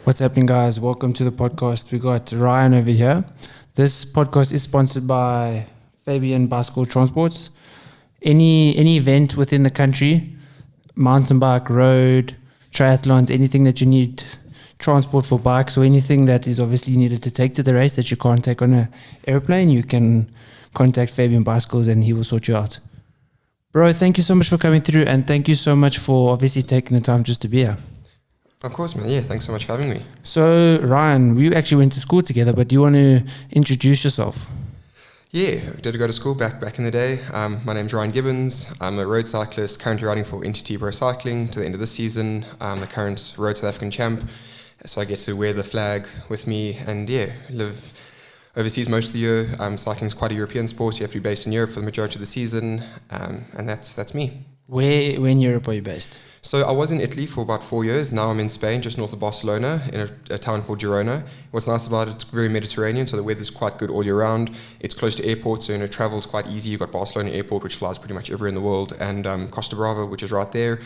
What's happening, guys? Welcome to the podcast. We got Ryan over here. This podcast is sponsored by Fabian Bicycle Transports. Any event within the country, mountain bike, road, triathlons, anything that you need transport for bikes or anything that is obviously needed to take to the race that you can't take on an airplane, you can contact Fabian Bicycles and he will sort you out. Bro, thank you so much for coming through, and thank you so much for obviously taking the time just to be here. Of course, man. Yeah, thanks so much for having me. So, Ryan, we actually went to school together, but do you want to introduce yourself? Yeah, I did go to school back in the day. My name's Ryan Gibbons. I'm a road cyclist, currently riding for NTT Pro Cycling to the end of this season. I'm the current Road South African champ, so I get to wear the flag with me and, live overseas most of the year. Cycling is quite a European sport. You have to be based in Europe for the majority of the season, and that's me. Where in Europe are you based? So I was in Italy for about 4 years. Now I'm in Spain, just north of Barcelona, in a town called Girona. What's nice about it, it's very Mediterranean, so the weather's quite good all year round. It's close to airports, so travel's quite easy. You've got Barcelona Airport, which flies pretty much everywhere in the world, and Costa Brava, which is right there.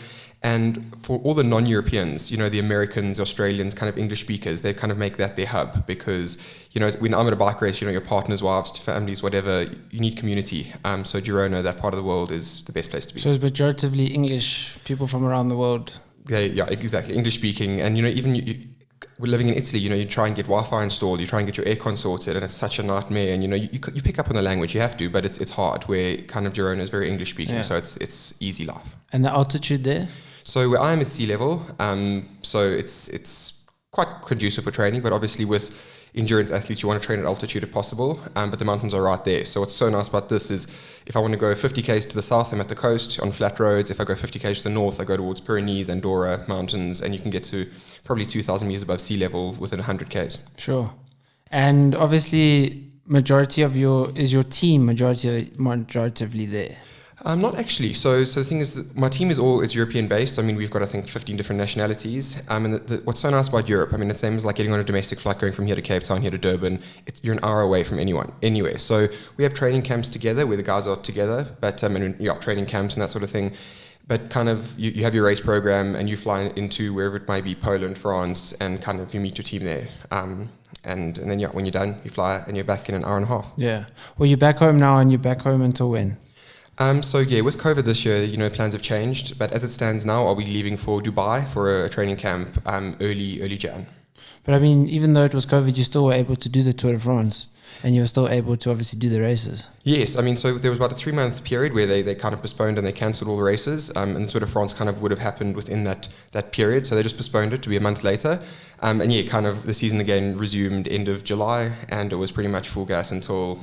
And for all the non-Europeans, the Americans, Australians, kind of English speakers, they kind of make that their hub because, when I'm at a bike race, your partners, wives, families, whatever, you need community. So Girona, that part of the world, is the best place to be. So it's majoritively English people from around the world? Yeah, exactly. English speaking. And, even we're living in Italy, you try and get Wi-Fi installed, you try and get your aircon sorted, and it's such a nightmare. And, you pick up on the language, you have to, but it's hard, where kind of Girona is very English speaking, so it's easy life. And the altitude there? So where I am is sea level, so it's quite conducive for training, but obviously with endurance athletes, you want to train at altitude if possible, but the mountains are right there. So what's so nice about this is if I want to go 50 k's to the south, I'm at the coast on flat roads. If I go 50 k's to the north, I go towards Pyrenees, Andorra mountains, and you can get to probably 2,000 meters above sea level within 100 k's. Sure. And obviously, is your team majoritively there? Not actually. So the thing is, that my team is European based. I mean, we've got, I think, 15 different nationalities. And what's so nice about Europe, it's the same as like getting on a domestic flight going from here to Cape Town, here to Durban. You're an hour away from anywhere. So we have training camps together where the guys are together, but training camps and that sort of thing. But kind of you have your race program and you fly into wherever it might be, Poland, France, and kind of you meet your team there. And then when you're done, you fly and you're back in an hour and a half. Yeah. Well, you're back home now, and you're back home until when? With COVID this year, plans have changed. But as it stands now, I'll be leaving for Dubai for a training camp early Jan. But even though it was COVID, you still were able to do the Tour de France, and you were still able to obviously do the races. Yes, so there was about a 3-month period where they kind of postponed and they cancelled all the races, and the Tour de France kind of would have happened within that period, so they just postponed it to be a month later. Kind of the season again resumed end of July, and it was pretty much full gas until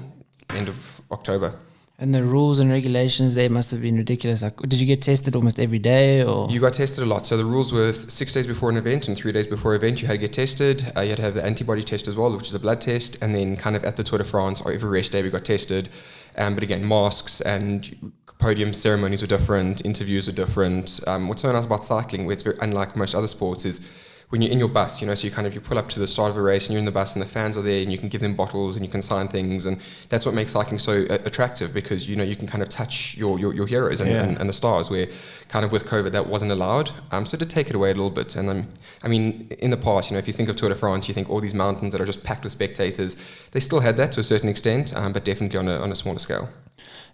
end of October. And the rules and regulations there must have been ridiculous. Like, did you get tested almost every day? Or you got tested a lot. So the rules were 6 days before an event and 3 days before an event, you had to get tested. You had to have the antibody test as well, which is a blood test. And then kind of at the Tour de France, or every race day, we got tested. But again, masks and podium ceremonies were different, interviews were different. What's so nice about cycling, where it's very unlike most other sports, is when you're in your bus, so you pull up to the start of a race and you're in the bus and the fans are there and you can give them bottles and you can sign things, and that's what makes cycling so attractive, because you can kind of touch your heroes and the stars, where kind of with COVID that wasn't allowed. So to take it away a little bit, and in the past, if you think of Tour de France, you think all these mountains that are just packed with spectators. They still had that to a certain extent, but definitely on a smaller scale.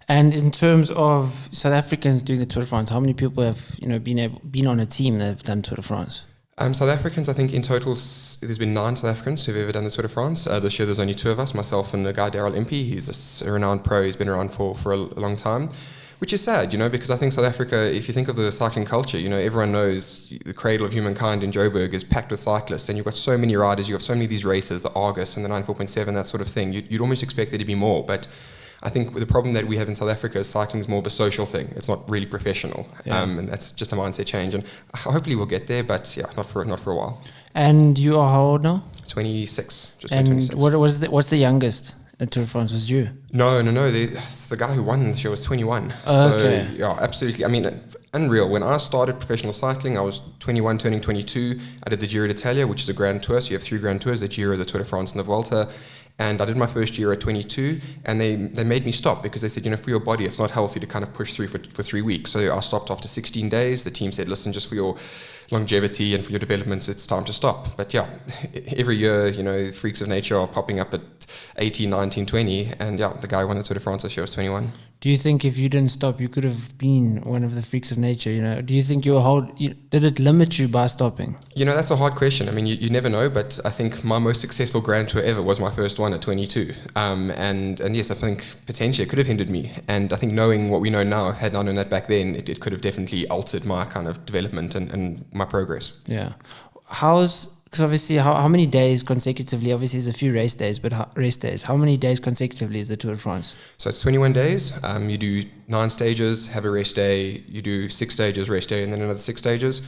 And in terms of South Africans doing the Tour de France, how many people have been on a team that have done Tour de France? South Africans, I think in total, there's been 9 South Africans who've ever done the Tour de France. This year there's only 2 of us, myself and the guy Daryl Impey. He's a renowned pro, he's been around for a long time, which is sad, because I think South Africa, if you think of the cycling culture, everyone knows the cradle of humankind in Joburg is packed with cyclists, and you've got so many riders, you've got so many of these races, the Argus and the 94.7, that sort of thing. You'd almost expect there to be more, but I think the problem that we have in South Africa is cycling is more of a social thing. It's not really professional, and that's just a mindset change. And hopefully we'll get there, but not for a while. And you are how old now? 26. Just and 26. What's the youngest at Tour de France? Was you? No. The guy who won this year was 21. Okay. Yeah, absolutely. Unreal. When I started professional cycling, I was 21, turning 22. I did the Giro d'Italia, which is a Grand Tour. So you have 3 Grand Tours: the Giro, the Tour de France, and the Vuelta. And I did my first year at 22, and they made me stop because they said, for your body, it's not healthy to kind of push through for 3 weeks. So I stopped after 16 days. The team said, listen, just for your longevity and for your development, it's time to stop. But yeah, every year, freaks of nature are popping up at 18, 19, 20. And yeah, the guy who won the Tour de France this year was 21. Do you think if you didn't stop, you could have been one of the freaks of nature? Do you think did it limit you by stopping? That's a hard question. I mean, you never know, but I think my most successful Grand Tour ever was my first one at 22. And yes, I think potentially it could have hindered me. And I think knowing what we know now, had I known that back then, it could have definitely altered my kind of development and my progress. Yeah. Because obviously, how many days consecutively? Obviously, there's a few race days, but race days. How many days consecutively is the Tour de France? So it's 21 days. You do 9 stages, have a rest day. You do 6 stages, rest day, and then another 6 stages.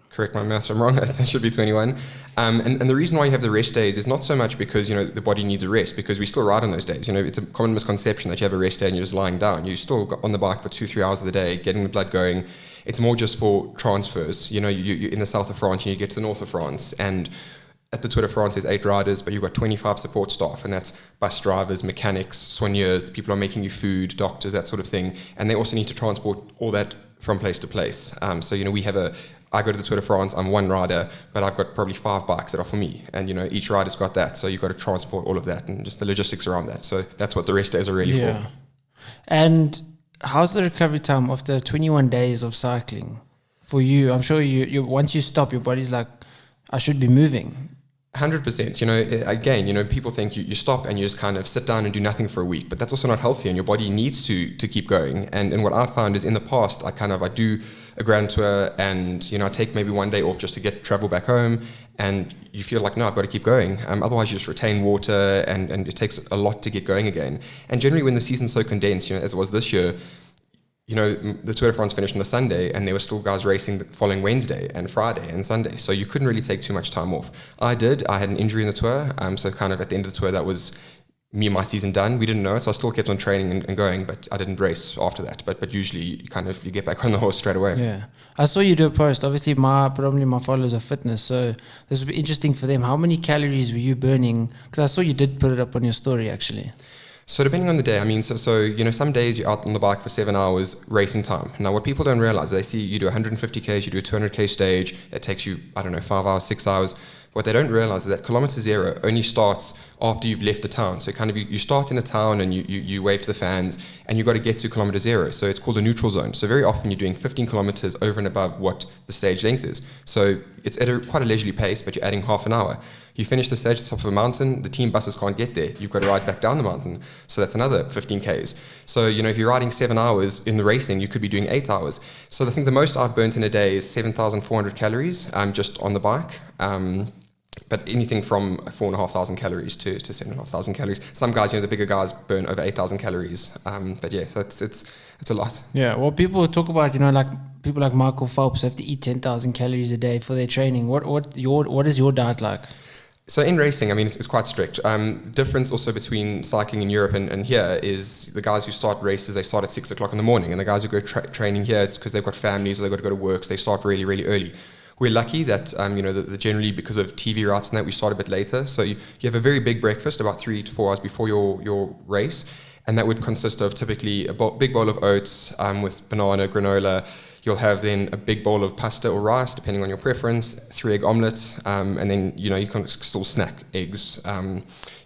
Correct my maths if I'm wrong. That should be 21. And the reason why you have the rest days is not so much because the body needs a rest, because we still ride on those days. It's a common misconception that you have a rest day and you're just lying down. You're still on the bike for 2-3 hours of the day, getting the blood going. It's more just for transfers. You're in the south of France and you get to the north of France, and at the Tour de France there's 8 riders, but you've got 25 support staff, and that's bus drivers, mechanics, soigneurs, people are making you food, doctors, that sort of thing, and they also need to transport all that from place to place. So I go to the Tour de France, I'm one rider, but I've got probably 5 bikes that are for me, and each rider's got that, so you've got to transport all of that and just the logistics around that. So that's what the rest days are really for. And how's the recovery time after 21 days of cycling for you? I'm sure you once you stop, your body's like, I should be moving. 100%. Again, people think you stop and you just kind of sit down and do nothing for a week, but that's also not healthy, and your body needs to keep going. And what I found is in the past, I do a Grand Tour and, I take maybe one day off just to get travel back home, and you feel like, no, I've got to keep going. Otherwise you just retain water and it takes a lot to get going again. And generally when the season's so condensed, as it was this year, the Tour de France finished on a Sunday and there were still guys racing the following Wednesday and Friday and Sunday. So you couldn't really take too much time off. I had an injury in the Tour. So kind of at the end of the Tour, that was me and my season done. We didn't know it, so I still kept on training and going, but I didn't race after that. But usually you get back on the horse straight away. Yeah. I saw you do a post. Obviously predominantly my followers are fitness, so this would be interesting for them. How many calories were you burning? Because I saw you did put it up on your story actually. So depending on the day, some days you're out on the bike for 7 hours racing time. Now what people don't realize, they see you do 150 Ks, you do a 200 K stage, it takes you, 5 hours, 6 hours. What they don't realize is that kilometer zero only starts after you've left the town. So kind of you start in a town and you wave to the fans and you've got to get to kilometer zero. So it's called a neutral zone. So very often you're doing 15 kilometers over and above what the stage length is. So it's at quite a leisurely pace, but you're adding half an hour. You finish the stage at the top of a mountain, the team buses can't get there. You've got to ride back down the mountain. So that's another 15 Ks. So, if you're riding 7 hours in the racing, you could be doing 8 hours. So I think the most I've burnt in a day is 7,400 calories just on the bike. But anything from 4,500 calories to 7,500 calories. Some guys, the bigger guys burn over 8,000 calories. But yeah, so it's a lot. Yeah, well, people talk about, like people like Michael Phelps have to eat 10,000 calories a day for their training. What is your diet like? So in racing, it's quite strict. Difference also between cycling in Europe and here is the guys who start races, they start at 6 o'clock in the morning. And the guys who go training here, it's because they've got families or they've got to go to work, so they start really, really early. We're lucky that, generally because of TV rights and that, we start a bit later. So you have a very big breakfast about 3 to 4 hours before your race. And that would consist of typically a big bowl of oats with banana, granola. You'll have then a big bowl of pasta or rice, depending on your preference, 3 egg omelets, and then, you can still snack eggs,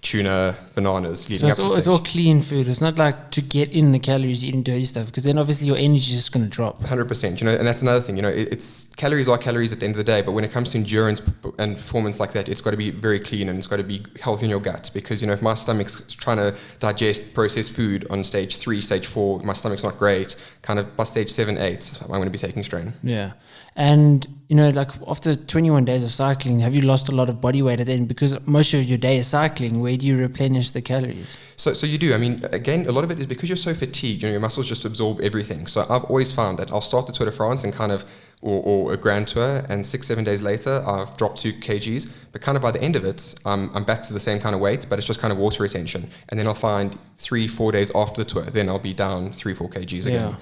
tuna, bananas leading up to the stage. It's all clean food. It's not like to get in the calories eating dirty stuff, because then obviously your energy is just going to drop. 100%, and that's another thing, it's calories are calories at the end of the day, but when it comes to endurance and performance like that, it's got to be very clean and it's got to be healthy in your gut, because, if my stomach's trying to digest processed food on stage 3, stage 4, my stomach's not great, kind of by stage 7, 8, I'm going to be taking strain. Yeah. And, like after 21 days of cycling, have you lost a lot of body weight at the end? Because most of your day is cycling. Where do you replenish the calories? So you do. Again, a lot of it is because you're so fatigued, your muscles just absorb everything. So I've always found that I'll start the Tour de France and kind of, or a Grand Tour, and 6-7 days later, I've dropped 2 kgs. But kind of by the end of it, I'm back to the same kind of weight, but it's just kind of water retention. And then I'll find 3-4 days after the tour, then I'll be down 3-4 kgs again.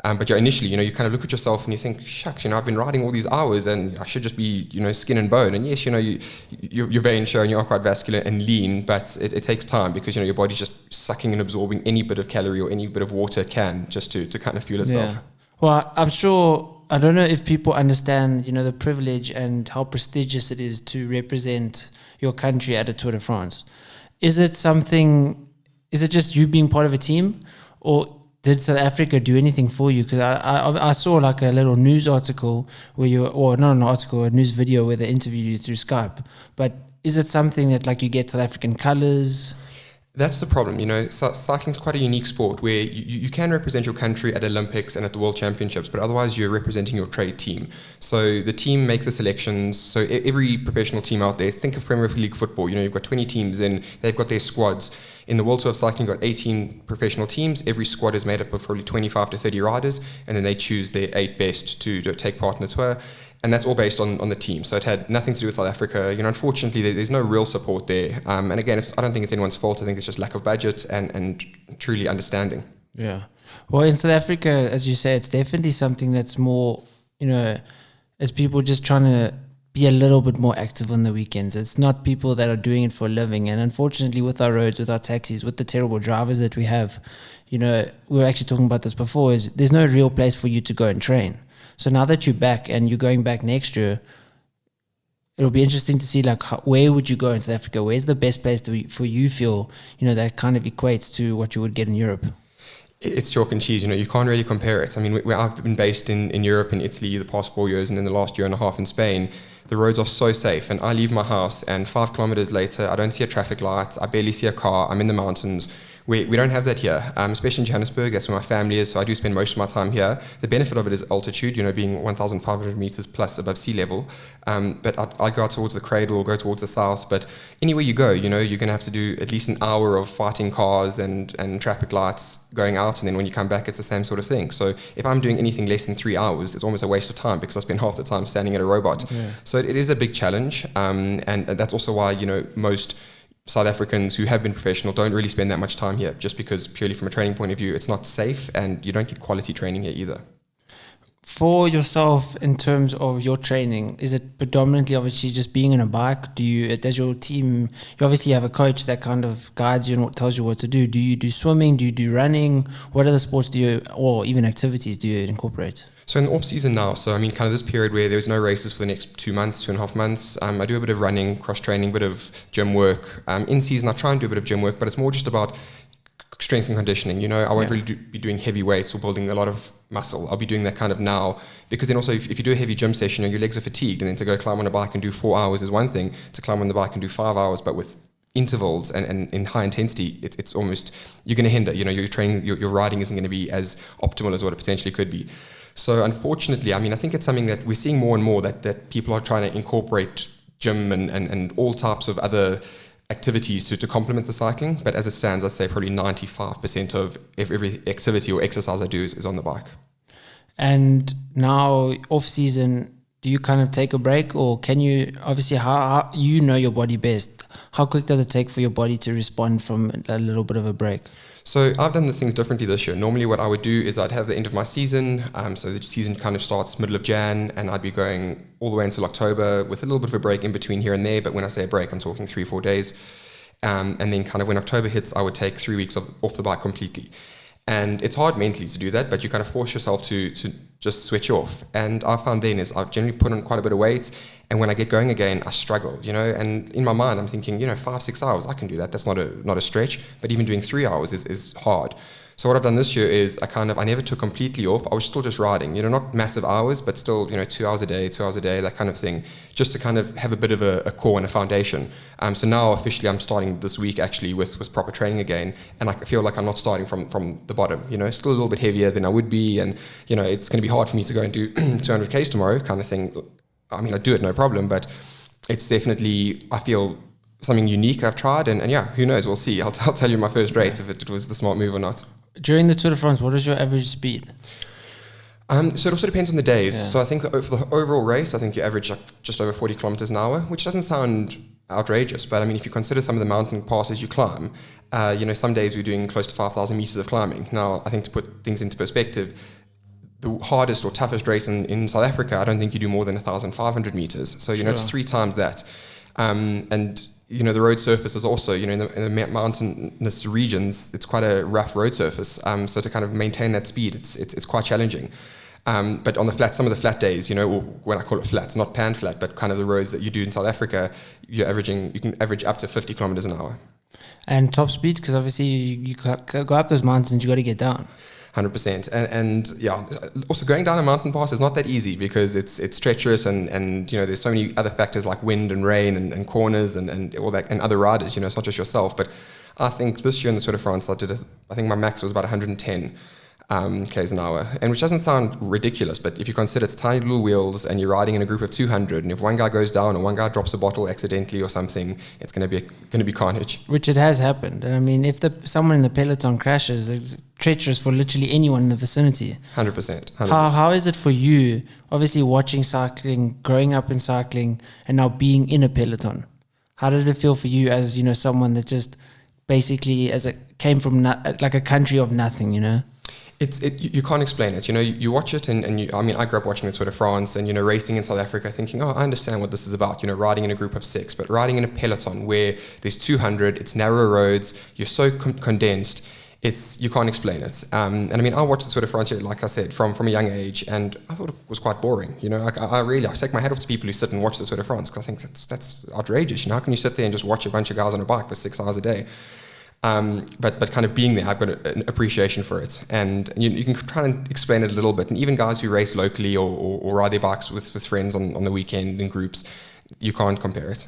But yeah, initially, you kind of look at yourself and you think, shucks, I've been riding all these hours and I should just be, skin and bone. And yes, you're vein show and you are quite vascular and lean, but it takes time because, your body's just sucking and absorbing any bit of calorie or any bit of water it can just to kind of fuel itself. Yeah. Well, I'm sure, I don't know if people understand, the privilege and how prestigious it is to represent your country at a Tour de France. Is it just you being part of a team, or did South Africa do anything for you? Because I saw like a little news article a news video where they interviewed you through Skype. But is it something that like you get South African colours? That's the problem, cycling is quite a unique sport where you can represent your country at Olympics and at the World Championships, but otherwise you're representing your trade team. So the team make the selections. So every professional team out there, think of Premier League football, you've got 20 teams in, they've got their squads. In the World Tour of Cycling, you've got 18 professional teams. Every squad is made up of probably 25 to 30 riders, and then they choose their 8 best to take part in the tour. And that's all based on the team. So it had nothing to do with South Africa. Unfortunately, there's no real support there. And again, I don't think it's anyone's fault. I think it's just lack of budget and truly understanding. Yeah. Well, in South Africa, as you say, it's definitely something that's more, it's people just trying to be a little bit more active on the weekends. It's not people that are doing it for a living. And unfortunately, with our roads, with our taxis, with the terrible drivers that we have, we were actually talking about this before, is there's no real place for you to go and train. So now that you're back and you're going back next year, it'll be interesting to see where would you go in South Africa? Where's the best place for you feel, that kind of equates to what you would get in Europe? It's chalk and cheese, you can't really compare it. I mean, I've been based in Europe and Italy the past 4 years and then the last year and a half in Spain. The roads are so safe and I leave my house and 5 kilometers later, I don't see a traffic light, I barely see a car, I'm in the mountains. We don't have that here, especially in Johannesburg. That's where my family is, so I do spend most of my time here. The benefit of it is altitude, being 1,500 meters plus above sea level. But I go out towards the cradle or go towards the south. But anywhere you go, you're going to have to do at least an hour of fighting cars and traffic lights going out. And then when you come back, it's the same sort of thing. So if I'm doing anything less than 3 hours, it's almost a waste of time because I spend half the time standing at a robot. Yeah. So it is a big challenge. And that's also why, most South Africans who have been professional don't really spend that much time here, just because purely from a training point of view, it's not safe and you don't get quality training here either. For yourself, in terms of your training, is it predominantly obviously just being on a bike? Does your team, you obviously have a coach that kind of guides you and tells you what to do. Do you do swimming? Do you do running? What other sports or even activities do you incorporate? So in the off-season now, kind of this period where there's no races for the next 2 months, 2.5 months, I do a bit of running, cross-training, a bit of gym work. In season, I try and do a bit of gym work, but it's more just about strength and conditioning. I won't really be doing heavy weights or building a lot of muscle. I'll be doing that kind of now, because then also if you do a heavy gym session, your legs are fatigued, and then to go climb on a bike and do 4 hours is one thing, to climb on the bike and do 5 hours, but with intervals and in high intensity, it's almost, you're going to hinder. Your training, your riding isn't going to be as optimal as what it potentially could be. So unfortunately, I think it's something that we're seeing more and more, that people are trying to incorporate gym and all types of other activities to complement the cycling. But as it stands, I'd say probably 95% of every activity or exercise I do is on the bike. And now off season, do you kind of take a break, or can you, obviously how you know your body best, how quick does it take for your body to respond from a little bit of a break? So I've done the things differently this year. Normally what I would do is I'd have the end of my season. So the season kind of starts middle of Jan, and I'd be going all the way until October with a little bit of a break in between here and there. But when I say a break, I'm talking 3-4 days. And then kind of when October hits, I would take 3 weeks off the bike completely. And it's hard mentally to do that, but you kind of force yourself to just switch off. And I found then is I generally put on quite a bit of weight, and when I get going again, I struggle, and in my mind, I'm thinking, 5-6 hours, I can do that. That's not a stretch, but even doing 3 hours is hard. So what I've done this year is I never took completely off. I was still just riding, not massive hours, but still, 2 hours a day, that kind of thing, just to kind of have a bit of a core and a foundation. So now officially I'm starting this week actually with proper training again, and I feel like I'm not starting from the bottom, still a little bit heavier than I would be, and, it's going to be hard for me to go and do 200 Ks tomorrow kind of thing. I mean, I do it no problem, but it's definitely, I feel, something unique I've tried, and yeah, who knows, we'll see. I'll tell you my first race if it was the smart move or not. During the Tour de France, what is your average speed? So it also depends on the days. Yeah. So I think for the overall race, I think you average just over 40 kilometers an hour, which doesn't sound outrageous, but I mean, if you consider some of the mountain passes you climb, some days we're doing close to 5,000 meters of climbing. Now, I think to put things into perspective, the hardest or toughest race in South Africa, I don't think you do more than 1,500 meters. So, you know, it's 3 times that. And, you know, the road surface is also, you know, in the mountainous regions, it's quite a rough road surface. So to kind of maintain that speed, it's quite challenging. But on the some of the flat days, you know, or when I call it flats, not pan flat, but kind of the roads that you do in South Africa, you can average up to 50 kilometers an hour. And top speeds, because obviously you go up those mountains, you got to get down. 100%. And yeah, also going down a mountain pass is not that easy because it's treacherous and you know, there's so many other factors like wind and rain and corners and all that, and other riders, you know, it's not just yourself. But I think this year in the Tour de France, I think my max was about 110 k's an hour, and which doesn't sound ridiculous, but if you consider it's tiny little wheels and you're riding in a group of 200, and if one guy goes down or one guy drops a bottle accidentally or something, it's going to be carnage. Which it has happened, and I mean, if someone in the peloton crashes, it's treacherous for literally anyone in the vicinity. 100%. How is it for you? Obviously, watching cycling, growing up in cycling, and now being in a peloton. How did it feel for you as, you know, someone that just basically came from like a country of nothing, you know? You can't explain it. You know, you watch it and I mean, I grew up watching the Tour de France and, you know, racing in South Africa thinking, oh, I understand what this is about, you know, riding in a group of 6, but riding in a peloton where there's 200, it's narrow roads, you're so condensed, you can't explain it. And I mean, I watched the Tour de France, like I said, from a young age, and I thought it was quite boring. You know, I take my hat off to people who sit and watch the Tour de France, because I think that's outrageous. You know, how can you sit there and just watch a bunch of guys on a bike for 6 hours a day? But kind of being there, I've got an appreciation for it, and you can try and explain it a little bit. And even guys who race locally or ride their bikes with friends on the weekend in groups, you can't compare it.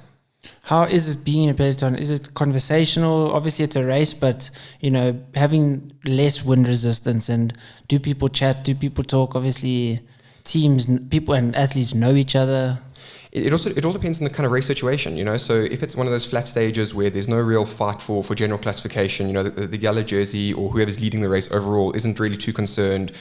How is it being in a peloton? Is it conversational? Obviously, it's a race, but, you know, having less wind resistance, and do people chat? Do people talk? Obviously, teams, people and athletes know each other. It all depends on the kind of race situation, you know. So if it's one of those flat stages where there's no real fight for general classification, you know, the yellow jersey or whoever's leading the race overall isn't really too concerned,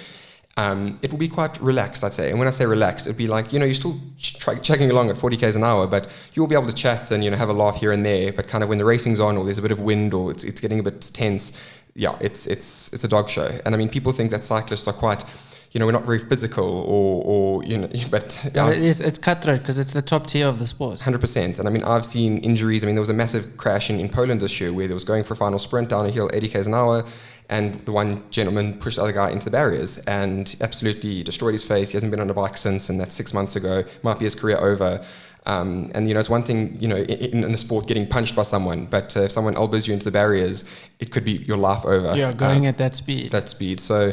it will be quite relaxed, I'd say. And when I say relaxed, it'd be like, you know, you're still chugging along at 40 k's an hour, but you'll be able to chat and, you know, have a laugh here and there. But kind of when the racing's on or there's a bit of wind or it's getting a bit tense, yeah, it's a dog show. And I mean, people think that cyclists are quite, you know, we're not very physical or you know, but yeah. It's cutthroat because it's the top tier of the sport. 100%. And I mean, I've seen injuries. I mean, there was a massive crash in Poland this year where there was going for a final sprint down a hill, 80 k's an hour, and the one gentleman pushed the other guy into the barriers and absolutely destroyed his face. He hasn't been on a bike since, and that's 6 months ago. Might be his career over. And, you know, it's one thing, you know, in a sport getting punched by someone, but if someone elbows you into the barriers, it could be your life over. Yeah, going at that speed. So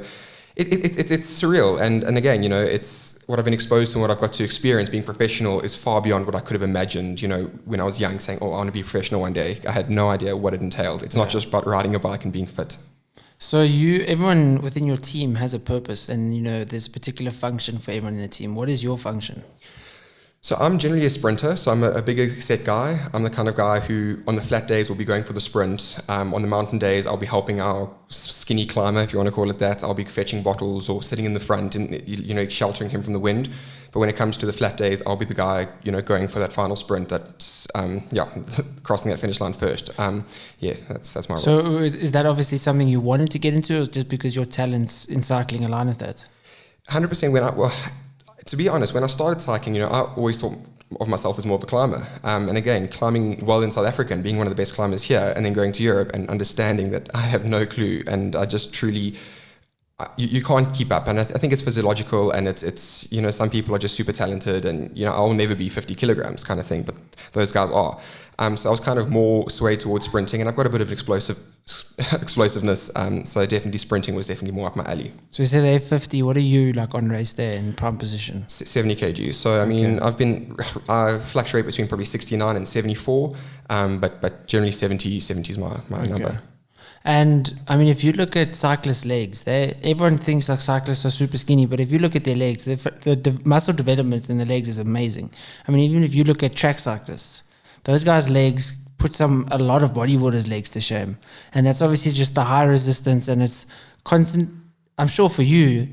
it's surreal, and again, you know, it's what I've been exposed to and what I've got to experience being professional is far beyond what I could have imagined, you know, when I was young, saying, oh, I want to be a professional one day. I had no idea what it entailed. It's not just about riding a bike and being fit. So everyone within your team has a purpose, and, you know, there's a particular function for everyone in the team. What is your function? So I'm generally a sprinter, so I'm a bigger set guy. I'm the kind of guy who on the flat days will be going for the sprint. On the mountain days, I'll be helping our skinny climber, if you want to call it that. I'll be fetching bottles or sitting in the front and, you know, sheltering him from the wind. But when it comes to the flat days, I'll be the guy, you know, going for that final sprint, that's, crossing that finish line first. That's my role. So is that obviously something you wanted to get into, or just because your talents in cycling align with that? 100%. To be honest, when I started cycling, you know, I always thought of myself as more of a climber. And again, climbing well in South Africa and being one of the best climbers here, and then going to Europe and understanding that I have no clue, and I just truly, you can't keep up. And I think it's physiological, and it's you know, some people are just super talented, and, you know, I'll never be 50 kilograms kind of thing, but those guys are. So I was kind of more swayed towards sprinting, and I've got a bit of explosiveness. So definitely sprinting was definitely more up my alley. So you said they're 50. What are you like on race day in prime position? 70 kg. So I mean, I fluctuate between probably 69 and 74, but generally 70 is my number. And I mean, if you look at cyclist legs, everyone thinks like cyclists are super skinny, but if you look at their legs, the muscle development in the legs is amazing. I mean, even if you look at track cyclists, those guys' legs put a lot of bodybuilders' legs to shame. And that's obviously just the high resistance, and it's constant. I'm sure for you,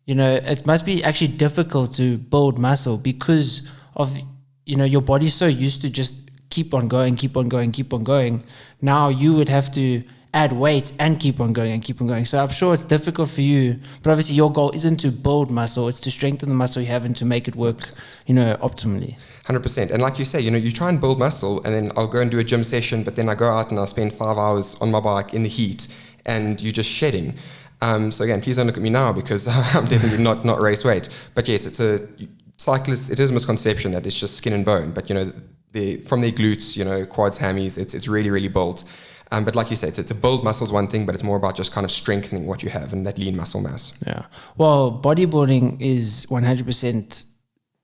you know, it must be actually difficult to build muscle because of, you know, your body's so used to just keep on going. Now you would have to add weight and keep on going and keep on going. So I'm sure it's difficult for you, but obviously your goal isn't to build muscle, it's to strengthen the muscle you have and to make it work, optimally. 100%. And like you say, you try and build muscle, and then I'll go and do a gym session, but then I go out and I'll spend 5 hours on my bike in the heat, and you're just shedding. So again, please don't look at me now, because I'm definitely not race weight. But yes, it's a cyclist. It is a misconception that it's just skin and bone. But from their glutes, quads, hammies, it's really, really built. But like you said, it's to build muscles one thing, but it's more about just kind of strengthening what you have and that lean muscle mass. Yeah. Well, bodybuilding is 100%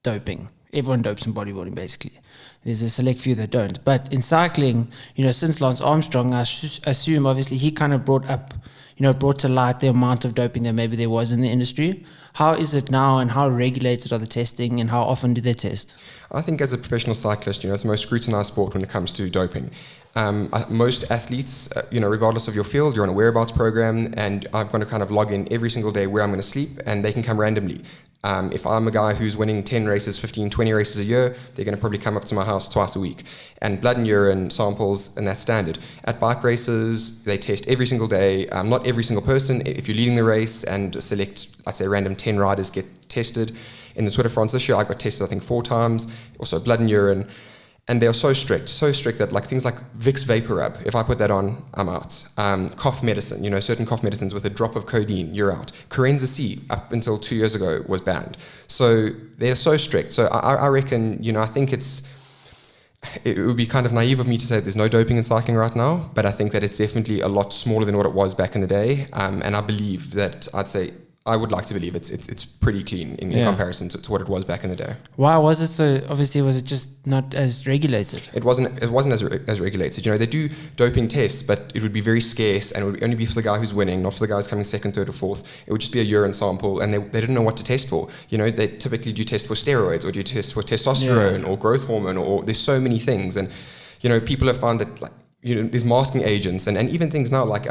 doping. Everyone dopes in bodybuilding, basically. There's a select few that don't. But in cycling, since Lance Armstrong, I assume obviously he kind of brought to light the amount of doping that maybe there was in the industry. How is it now, and how regulated are the testing, and how often do they test? I think as a professional cyclist, it's the most scrutinized sport when it comes to doping. Most athletes, regardless of your field, you're on a whereabouts program, and I'm going to kind of log in every single day where I'm going to sleep, and they can come randomly. If I'm a guy who's winning 10 races, 15, 20 races a year, they're going to probably come up to my house twice a week. And blood and urine samples, and that's standard. At bike races, they test every single day. Not every single person. If you're leading the race and select, I'd say random 10 riders get tested. In the Tour de France this year, I got tested, I think, 4 times. Also blood and urine. And they are so strict that like things like Vicks Vapor Rub, if I put that on, I'm out. Cough medicine, certain cough medicines with a drop of codeine, you're out. Corenza C, up until 2 years ago, was banned. So they're so strict. So I reckon, I think it would be kind of naive of me to say there's no doping in cycling right now, but I think that it's definitely a lot smaller than what it was back in the day. And I believe that, I would like to believe it's pretty clean in comparison to what it was back in the day. Why was it so? Obviously, was it just not as regulated? It wasn't as regulated. They do doping tests, but it would be very scarce, and it would only be for the guy who's winning, not for the guy who's coming second, third, or fourth. It would just be a urine sample, and they didn't know what to test for. They typically do test for steroids, or do test for testosterone, or growth hormone, or there's so many things, and people have found that there's masking agents, and even things now like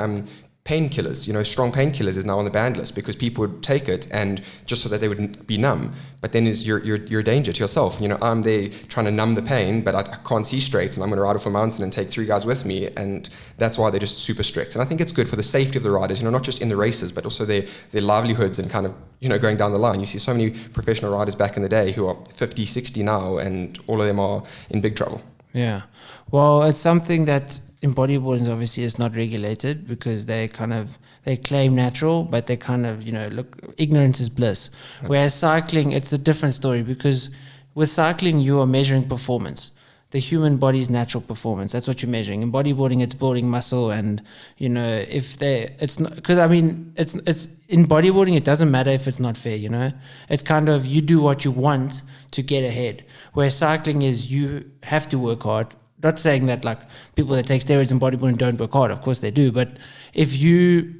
painkillers, strong painkillers is now on the banned list because people would take it and just so that they wouldn't be numb. But then you're a danger to yourself. I'm there trying to numb the pain, but I can't see straight, and I'm going to ride off a mountain and take 3 guys with me, and that's why they're just super strict. And I think it's good for the safety of the riders, not just in the races, but also their livelihoods and kind of, going down the line. You see so many professional riders back in the day who are 50, 60 now, and all of them are in big trouble. Yeah. Well, it's something that in bodybuilding obviously is not regulated because they claim natural, but they kind of, look, ignorance is bliss. Whereas cycling, it's a different story because with cycling, you are measuring performance. The human body's natural performance. That's what you're measuring. In bodybuilding, it's building muscle, and it's not, because it's in bodybuilding, it doesn't matter if it's not fair. It's kind of you do what you want to get ahead. Whereas cycling is you have to work hard. Not saying that like people that take steroids in bodybuilding don't work hard. Of course they do. But if you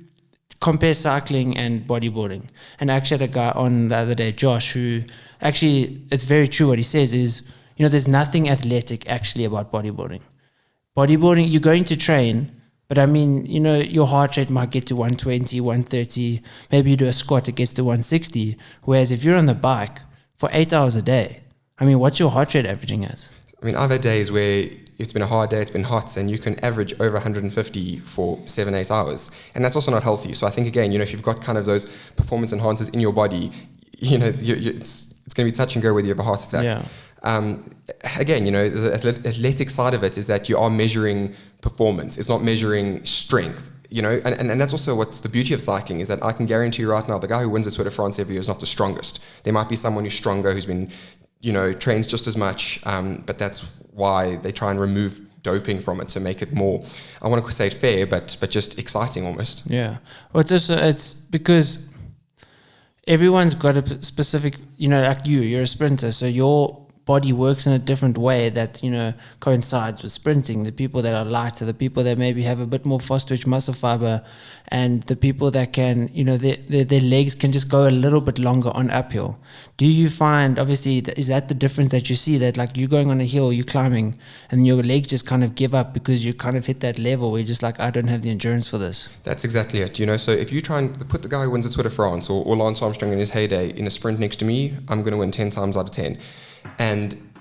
compare cycling and bodybuilding, and I actually had a guy on the other day, Josh, who actually, it's very true what he says is, there's nothing athletic actually about bodybuilding. Bodybuilding, you're going to train, but your heart rate might get to 120, 130. Maybe you do a squat, it gets to 160. Whereas if you're on the bike for 8 hours a day, what's your heart rate averaging at? I've had days where it's been a hard day, it's been hot, and you can average over 150 for 7-8 hours. And that's also not healthy. So I think, again, if you've got kind of those performance enhancers in your body, it's going to be touch and go whether you have a heart attack. Yeah. Again, the athletic side of it is that you are measuring performance. It's not measuring strength. And that's also what's the beauty of cycling is that I can guarantee you right now, the guy who wins the Tour de France every year is not the strongest. There might be someone who's stronger, who's been trains just as much, but that's why they try and remove doping from it to make it more, I want to say it fair, but just exciting almost. Yeah. Well, it's because everyone's got a specific, like you're a sprinter, so your body works in a different way that, coincides with sprinting. The people that are lighter, the people that maybe have a bit more fast twitch muscle fiber, and the people that can, their legs can just go a little bit longer on uphill. Do you find, obviously, is that the difference that you see, that like you're going on a hill, you're climbing, and your legs just kind of give up because you kind of hit that level where you're just like, I don't have the endurance for this? That's exactly it. So if you try and put the guy who wins the Tour de France or Lance Armstrong in his heyday in a sprint next to me, I'm going to win 10 times out of 10. And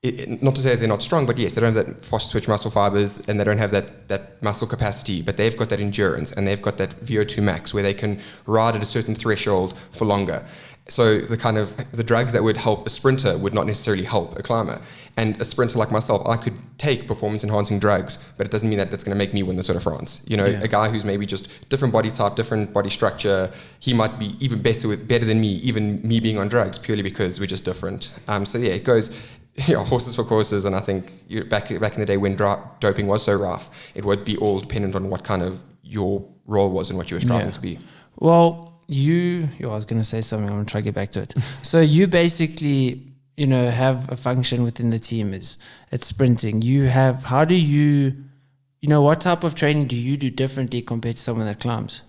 not to say they're not strong, but yes, they don't have that fast twitch muscle fibers and they don't have that muscle capacity, but they've got that endurance and they've got that VO2 max where they can ride at a certain threshold for longer. So the drugs that would help a sprinter would not necessarily help a climber. And a sprinter like myself, I could take performance enhancing drugs, but it doesn't mean that that's going to make me win the Tour de France. A guy who's maybe just different body type, different body structure, he might be even better than me, even me being on drugs, purely because we're just different. So yeah, it goes horses for courses. And I think back in the day when doping was so rough, it would be all dependent on what kind of your role was and what you were striving to be. Well, I was going to say something. I'm going to try to get back to it. So you basically, have a function within the team it's sprinting. What type of training do you do differently compared to someone that climbs?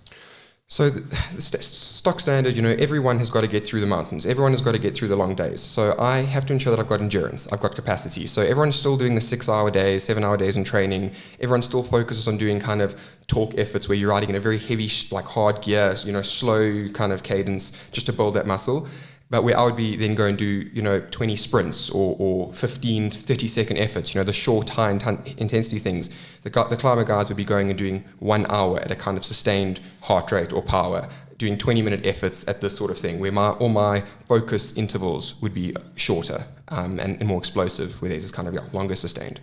So the stock standard, everyone has got to get through the mountains. Everyone has got to get through the long days. So I have to ensure that I've got endurance. I've got capacity. So everyone's still doing the 6-hour days, 7-hour days in training. Everyone still focuses on doing kind of torque efforts where you're riding in a very heavy, hard gear, slow kind of cadence just to build that muscle. But where I would be then go and do, 20 sprints or 15, 30-second efforts, the short, high intensity things. The climber guys would be going and doing 1 hour at a kind of sustained heart rate or power, doing 20-minute efforts at this sort of thing, where all my focus intervals would be shorter and more explosive, where theirs is kind of longer sustained.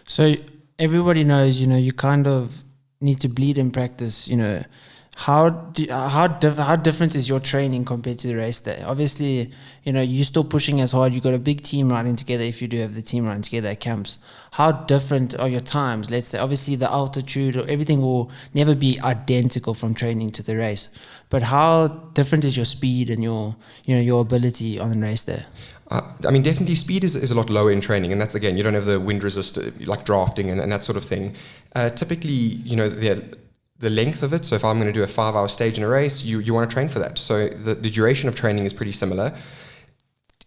So everybody knows, you kind of need to bleed in practice, How different is your training compared to the race day? Obviously, you're still pushing as hard. You've got a big team riding together if you do have the team riding together at camps. How different are your times? Let's say, obviously, the altitude or everything will never be identical from training to the race. But how different is your speed and your ability on the race day? Definitely speed is a lot lower in training, and that's, again, you don't have the wind resist, like drafting and that sort of thing. Typically, the length of it, so if I'm going to do a 5-hour stage in a race, you want to train for that. So the duration of training is pretty similar.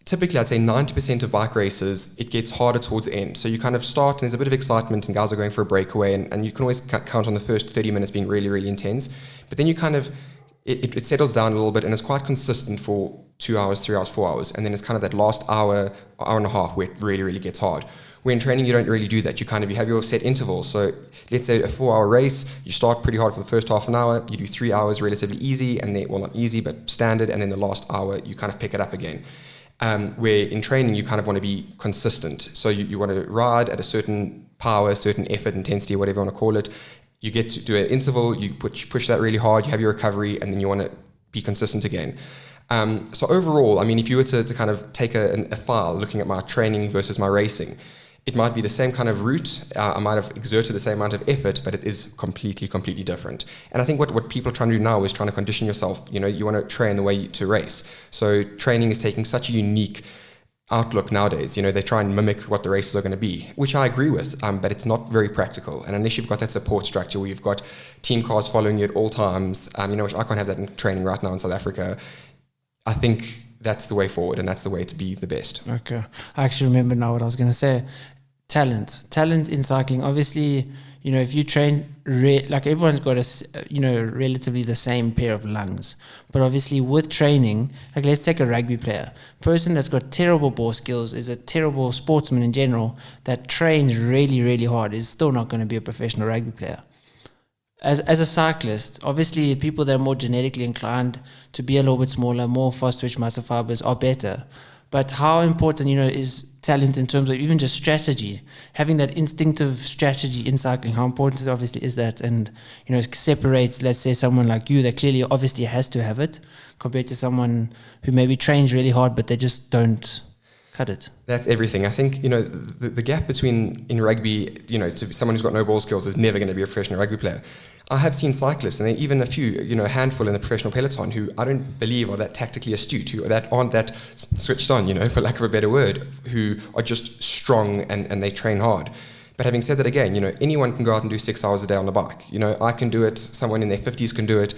Typically, I'd say 90% of bike races, it gets harder towards the end. So you kind of start, and there's a bit of excitement, and guys are going for a breakaway, and you can always count on the first 30 minutes being really, really intense. But then you kind of, it settles down a little bit, and it's quite consistent for 2 hours, 3 hours, 4 hours. And then it's kind of that last hour and a half where it really, really gets hard. Where in training, you don't really do that. You have your set intervals. So let's say a 4-hour race, you start pretty hard for the first half an hour, you do 3 hours relatively easy, and then, well, not easy, but standard, and then the last hour, you kind of pick it up again. Where in training, you kind of want to be consistent. So you want to ride at a certain power, certain effort, intensity, whatever you want to call it. You get to do an interval, you push that really hard, you have your recovery, and then you want to be consistent again. So overall, if you were to kind of take a file looking at my training versus my racing, it might be the same kind of route. I might have exerted the same amount of effort, but it is completely, completely different. And I think what people are trying to do now is trying to condition yourself. You want to train the way to race. So training is taking such a unique outlook nowadays. They try and mimic what the races are going to be, which I agree with, but it's not very practical. And unless you've got that support structure where you've got team cars following you at all times, which I can't have that in training right now in South Africa, I think that's the way forward, and that's the way to be the best. Okay. I actually remember now what I was going to say. Talent in cycling. Obviously, if you train, everyone's got relatively the same pair of lungs. But obviously with training, let's take a rugby player. Person that's got terrible ball skills, is a terrible sportsman in general, that trains really, really hard, is still not going to be a professional rugby player. As a cyclist, obviously people that are more genetically inclined to be a little bit smaller, more fast twitch muscle fibers are better. But how important, is talent in terms of even just strategy, having that instinctive strategy in cycling? How important obviously is that? And, separates, let's say, someone like you that clearly obviously has to have it compared to someone who maybe trains really hard, but they just don't cut it. That's everything. I think, the gap between in rugby, to someone who's got no ball skills is never going to be a professional rugby player. I have seen cyclists, and even a few, a handful in the professional peloton, who I don't believe are that tactically astute, who aren't that switched on, for lack of a better word, who are just strong and they train hard. But having said that, again, anyone can go out and do 6 hours a day on the bike. I can do it. Someone in their 50s can do it.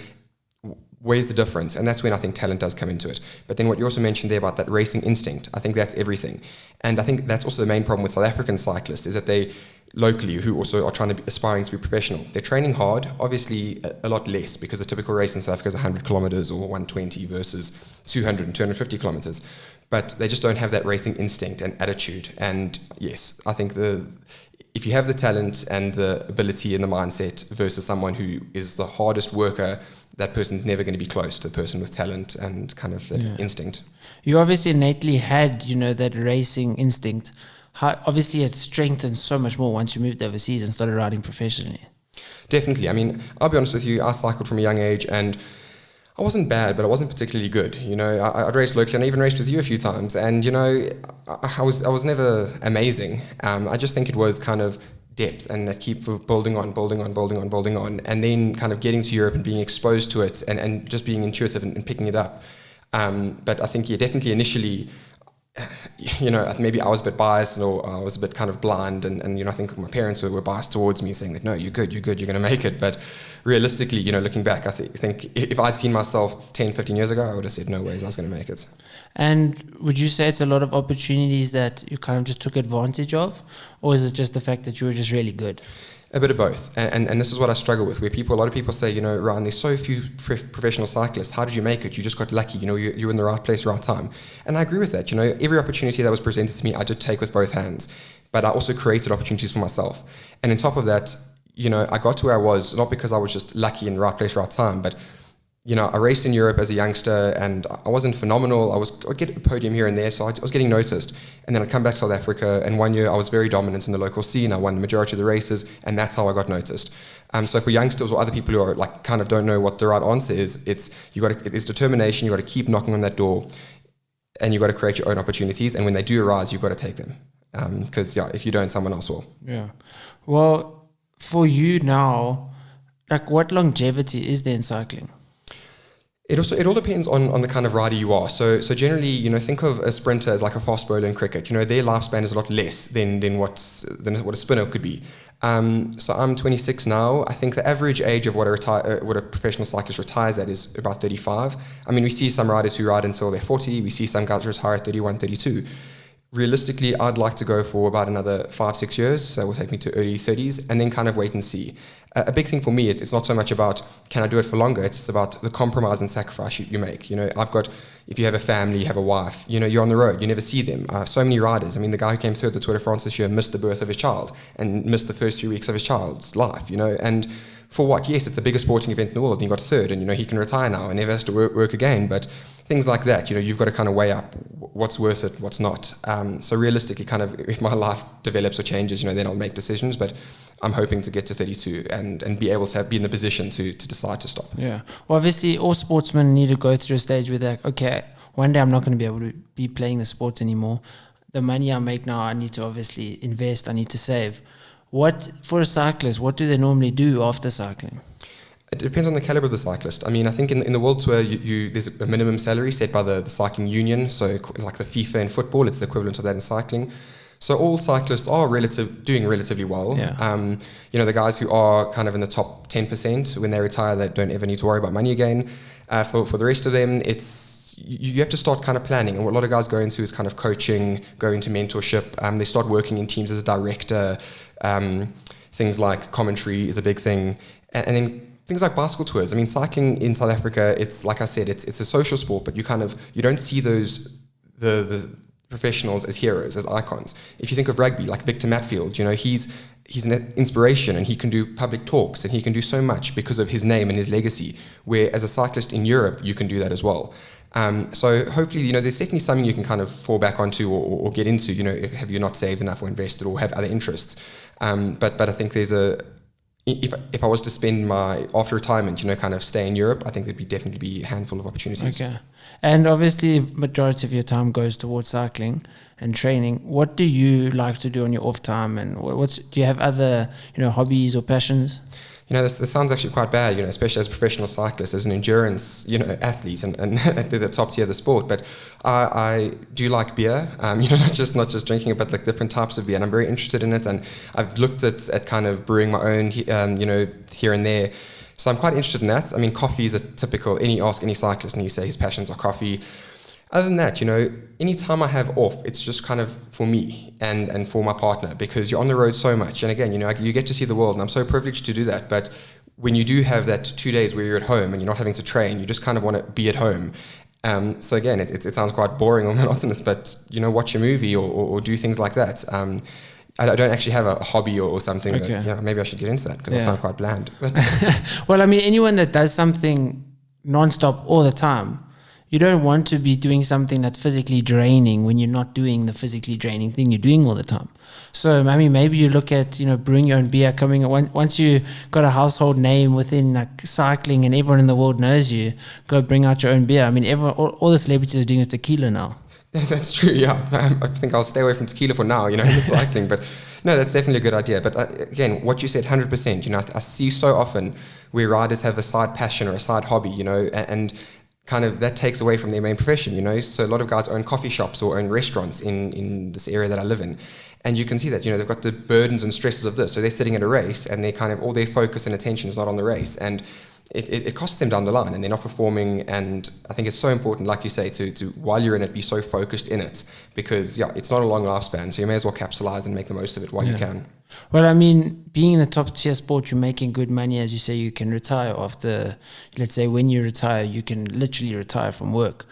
Where's the difference? And that's when I think talent does come into it. But then what you also mentioned there about that racing instinct, I think that's everything. And I think that's also the main problem with South African cyclists, is that they locally who also are trying to be aspiring to be professional. They're training hard, obviously a lot less, because the typical race in South Africa is 100 kilometers or 120 versus 200 and 250 kilometers. But they just don't have that racing instinct and attitude. And yes, I think if you have the talent and the ability and the mindset versus someone who is the hardest worker, that person's never going to be close to the person with talent and kind of that instinct. You obviously innately had, that racing instinct. Obviously it strengthened so much more once you moved overseas and started riding professionally. Definitely. I mean, I'll be honest with you, I cycled from a young age, and I wasn't bad, but I wasn't particularly good. I'd raced locally, and I even raced with you a few times, and I was never amazing. I just think it was kind of depth, and that keep building on, and then kind of getting to Europe and being exposed to it, and just being intuitive and picking it up. But I think definitely initially, maybe I was a bit biased, or I was a bit kind of blind, and I think my parents were biased towards me, saying that, no, you're good, you're going to make it. But realistically, looking back, I think if I'd seen myself 10, 15 years ago, I would have said, no ways I was going to make it. And would you say it's a lot of opportunities that you kind of just took advantage of, or is it just the fact that you were just really good? A bit of both, and this is what I struggle with, where a lot of people say, Ryan, there's so few professional cyclists, how did you make it? You just got lucky, you're in the right place, right time. And I agree with that. Every opportunity that was presented to me, I did take with both hands, but I also created opportunities for myself. And on top of that, I got to where I was, not because I was just lucky in the right place, right time, but I raced in Europe as a youngster, and I wasn't phenomenal. I'd get a podium here and there, so I was getting noticed. And then I'd come back to South Africa, and one year I was very dominant in the local scene. I won the majority of the races, and that's how I got noticed. So for youngsters or other people who are kind of don't know what the right answer is, it's determination. You got to keep knocking on that door, and you got to create your own opportunities. And when they do arise, you've got to take them, because if you don't, someone else will. Yeah. Well, for you now, what longevity is there in cycling? It all depends on the kind of rider you are. So generally, think of a sprinter as like a fast bowler in cricket. Their lifespan is a lot less than what a spinner could be. So I'm 26 now. I think the average age of what a professional cyclist retires at is about 35. I mean, we see some riders who ride until they're 40. We see some guys retire at 31, 32. Realistically, I'd like to go for about another 5-6 years. So it will take me to early 30s, and then kind of wait and see. A big thing for me, it's not so much about can I do it for longer, it's about the compromise and sacrifice you make. If you have a family, you have a wife, you're on the road, you never see them. So many riders, I mean, the guy who came through at the Tour de France this year missed the birth of his child and missed the first 3 weeks of his child's life, and for what? Yes, it's the biggest sporting event in the world, and he got third, and he can retire now and never has to work again. But things like that, you've got to kind of weigh up what's worth it, what's not. So realistically, kind of, if my life develops or changes, then I'll make decisions. But I'm hoping to get to 32 and be able to be in the position to decide to stop. Yeah. Well, obviously, all sportsmen need to go through a stage where they're like, okay, one day I'm not going to be able to be playing the sport anymore. The money I make now, I need to obviously invest. I need to save. For a cyclist, what do they normally do after cycling? It depends on the caliber of the cyclist. I mean, I think in the World Tour, there's a minimum salary set by the cycling union. So like the FIFA in football, it's the equivalent of that in cycling. So all cyclists are doing relatively well. Yeah. The guys who are kind of in the top 10%, when they retire, they don't ever need to worry about money again. For the rest of them, you have to start kind of planning. And what a lot of guys go into is kind of coaching, go into mentorship. They start working in teams as a director. Things like commentary is a big thing. And then things like bicycle tours. I mean, cycling in South Africa, it's like I said, it's a social sport, but you don't see the professionals as heroes, as icons. If you think of rugby, like Victor Matfield, he's an inspiration, and he can do public talks, and he can do so much because of his name and his legacy, where as a cyclist in Europe, you can do that as well. So hopefully, there's definitely something you can kind of fall back onto or get into, have you not saved enough or invested or have other interests. But I think if I was to spend after retirement, kind of stay in Europe, I think there'd definitely be a handful of opportunities. Okay. And obviously, majority of your time goes towards cycling and training. What do you like to do on your off time, and do you have other, hobbies or passions? This sounds actually quite bad, especially as a professional cyclist, as an endurance, athlete and at the top tier of the sport. But I do like beer, not just drinking it, but like different types of beer. And I'm very interested in it. And I've looked at kind of brewing my own, here and there. So I'm quite interested in that. I mean, coffee is ask any cyclist and you say his passions are coffee. Other than that, any time I have off, it's just kind of for me and for my partner, because you're on the road so much. And again, you get to see the world, and I'm so privileged to do that. But when you do have that 2 days where you're at home and you're not having to train, you just kind of want to be at home. So again, it sounds quite boring or monotonous, but, watch a movie or do things like that. I don't actually have a hobby or something. Okay. That, maybe I should get into that, because I sound quite bland. But well, I mean, anyone that does something nonstop all the time, you don't want to be doing something that's physically draining when you're not doing the physically draining thing you're doing all the time. So, I mean, maybe you look at, brewing your own beer, once you got a household name within like cycling and everyone in the world knows you, go bring out your own beer. I mean, all the celebrities are doing is tequila now. That's true, yeah. I think I'll stay away from tequila for now, in the cycling. But no, that's definitely a good idea. But again, what you said, 100%, I see so often where riders have a side passion or a side hobby, and kind of that takes away from their main profession, So a lot of guys own coffee shops or own restaurants in this area that I live in. And you can see that, they've got the burdens and stresses of this. So they're sitting at a race and they're kind of, all their focus and attention is not on the race. And it costs them down the line, and they're not performing. And I think it's so important, like you say, to while you're in it, be so focused in it, because it's not a long lifespan. So you may as well capitalize and make the most of it while you can. Well, I mean, being in the top tier sport, you're making good money. As you say, you can retire after, let's say when you retire, you can literally retire from work.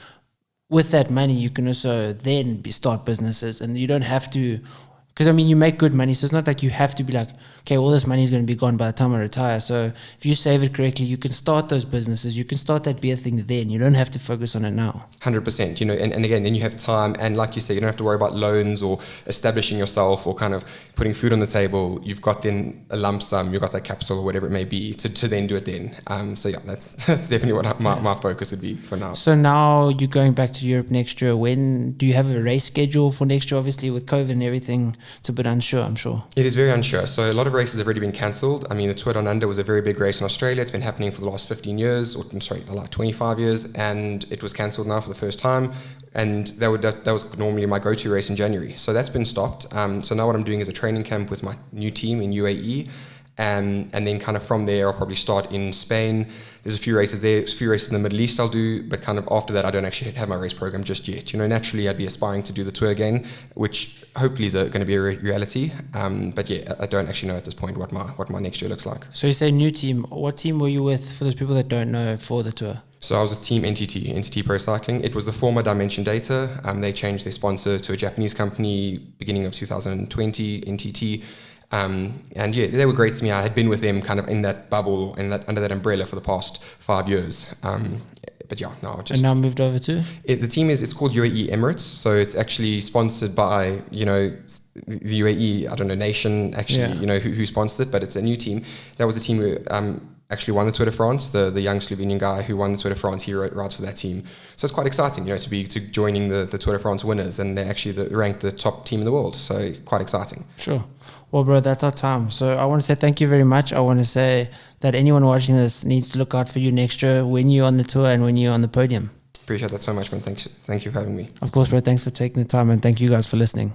With that money, you can also then start businesses, and you don't have to, because I mean, you make good money. So it's not like you have to be like, okay, all this money is going to be gone by the time I retire. So if you save it correctly, you can start those businesses. You can start that beer thing then. You don't have to focus on it now. 100%, and again, then you have time. And like you say, you don't have to worry about loans or establishing yourself or kind of putting food on the table. You've got then a lump sum, you've got that capital or whatever it may be to then do it then. That's definitely what my focus would be for now. So now you're going back to Europe next year. When do you have a race schedule for next year? Obviously with COVID and everything, it's a bit unsure, I'm sure. It is very unsure. So a lot of races have already been cancelled. I mean, the Tour Down Under was a very big race in Australia. It's been happening for the last 15 years, or like 25 years, and it was cancelled now for the first time. And that was normally my go-to race in January. So that's been stopped. So now what I'm doing is a training camp with my new team in UAE. And then kind of from there, I'll probably start in Spain. There's a few races there, a few races in the Middle East I'll do, but kind of after that, I don't actually have my race program just yet. Naturally, I'd be aspiring to do the tour again, which hopefully is going to be a reality. But I don't actually know at this point what my next year looks like. So you say new team. What team were you with, for those people that don't know, for the tour? So I was with Team NTT Pro Cycling. It was the former Dimension Data. They changed their sponsor to a Japanese company beginning of 2020, NTT. They were great to me. I had been with them kind of in that bubble and under that umbrella for the past 5 years. And now moved over to? The team it's called UAE Emirates. So it's actually sponsored by, the UAE, I don't know, nation actually, who sponsored it, but it's a new team. That was a team who actually won the Tour de France, the young Slovenian guy who won the Tour de France, he rides for that team. So it's quite exciting, to joining the Tour de France winners, and they're actually ranked the top team in the world. So quite exciting. Sure. Well, bro, that's our time. So I want to say thank you very much. I want to say that anyone watching this needs to look out for you next year when you're on the tour and when you're on the podium. Appreciate that so much, man. Thank you for having me. Of course, bro. Thanks for taking the time, and thank you guys for listening.